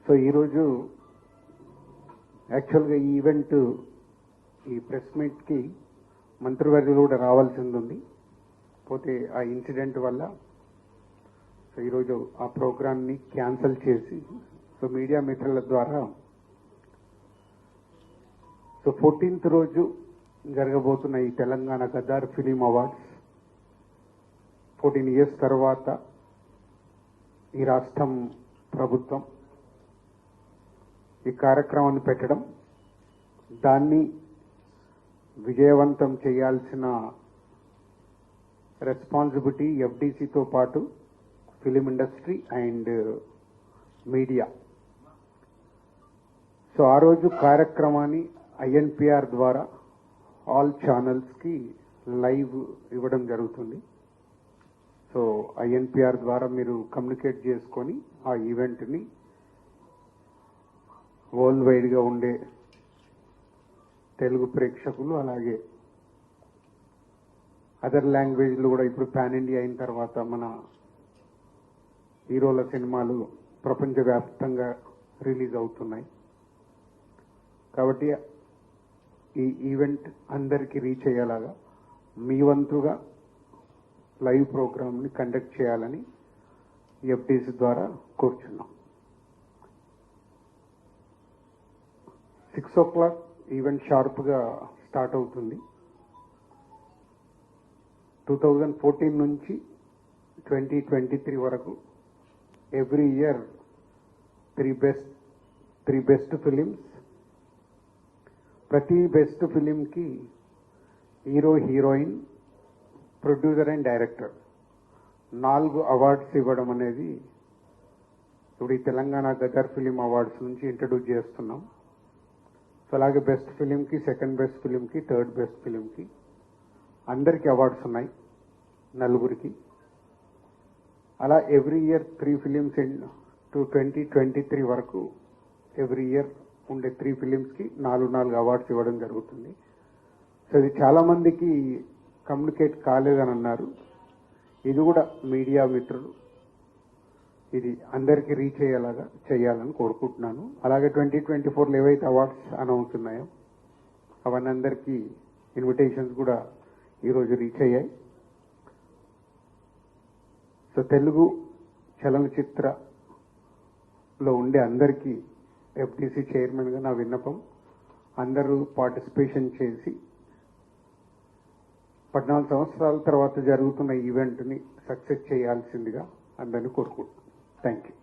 So ఈరోజు యాక్చువల్గా ఈ ఈవెంట్ ఈ ప్రెస్ మీట్కి మంత్రివర్యులు కూడా రావాల్సింది ఉంది. పోతే ఆ ఇన్సిడెంట్ వల్ల సో ఈరోజు ఆ ప్రోగ్రామ్ని క్యాన్సిల్ చేసి సో మీడియా మిత్రుల ద్వారా సో 14th రోజు జరగబోతున్న ఈ Telangana Gaddar film awards 14 years తర్వాత ఈ రాష్ట్రం ప్రభుత్వం ఈ కార్యక్రమాన్ని పెట్టడం, దాన్ని విజయవంతం చేయాల్సిన రెస్పాన్సిబిలిటీ ఎఫ్డీసీతో పాటు film industry and media. So ఆ రోజు కార్యక్రమాన్ని ఐఎన్పిఆర్ ద్వారా ఆల్ ఛానల్స్కి లైవ్ ఇవ్వడం జరుగుతుంది. సో ఐఎన్పిఆర్ ద్వారా మీరు కమ్యూనికేట్ చేసుకొని ఆ ఈవెంట్ని వరల్డ్ వైడ్గా ఉండే తెలుగు ప్రేక్షకులు అలాగే అదర్ లాంగ్వేజ్లు కూడా ఇప్పుడు పాన్ ఇండియా అయిన తర్వాత మన హీరోల సినిమాలు ప్రపంచవ్యాప్తంగా రిలీజ్ అవుతున్నాయి. కాబట్టి ఈ ఈవెంట్ అందరికీ రీచ్ అయ్యేలాగా మీ వంతుగా లైవ్ ప్రోగ్రామ్ని కండక్ట్ చేయాలని ఎఫ్డీసీ ద్వారా కోరుచున్నాం. 6 o'clock ఈవెంట్ షార్ప్గా స్టార్ట్ అవుతుంది. 2014 నుంచి 2023 వరకు every year three best films, ప్రతి బెస్ట్ ఫిలింకి hero, heroine, producer and director 4 awards ఇవ్వడం అనేది ఇప్పుడు ఈ తెలంగాణ గదర్ ఫిలిం అవార్డ్స్ నుంచి ఇంట్రడ్యూస్ చేస్తున్నాం. సో అలాగే బెస్ట్ ఫిలింకి, సెకండ్ బెస్ట్ ఫిలింకి, థర్డ్ బెస్ట్ ఫిలింకి అందరికీ అవార్డ్స్ ఉన్నాయి, 4 అలా ఎవ్రీ ఇయర్ 3 ఫిలిమ్స్ టు 2023 వరకు ఎవ్రీ ఇయర్ ఉండే 3 ఫిలిమ్స్కి 4 అవార్డ్స్ ఇవ్వడం జరుగుతుంది. సో ఇది చాలామందికి కమ్యూనికేట్ కాలేదని అన్నారు. ఇది కూడా మీడియా మిత్రులు ఇది అందరికీ రీచ్ అయ్యేలాగా చేయాలని కోరుకుంటున్నాను. అలాగే 2024లో ఏవైతే అవార్డ్స్ అనౌన్స్ ఉన్నాయో అవన్నీ అందరికీ ఇన్విటేషన్స్ కూడా ఈరోజు రీచ్ అయ్యాయి. సో తెలుగు చలనచిత్రలో ఉండే అందరికీ ఎఫ్డీసీ చైర్మన్గా నా విన్నపం, అందరూ పార్టిసిపేషన్ చేసి 14 సంవత్సరాల తర్వాత జరుగుతున్న ఈవెంట్ని సక్సెస్ చేయాల్సిందిగా అందరినీ కోరుకుంటున్నాను. Thank you.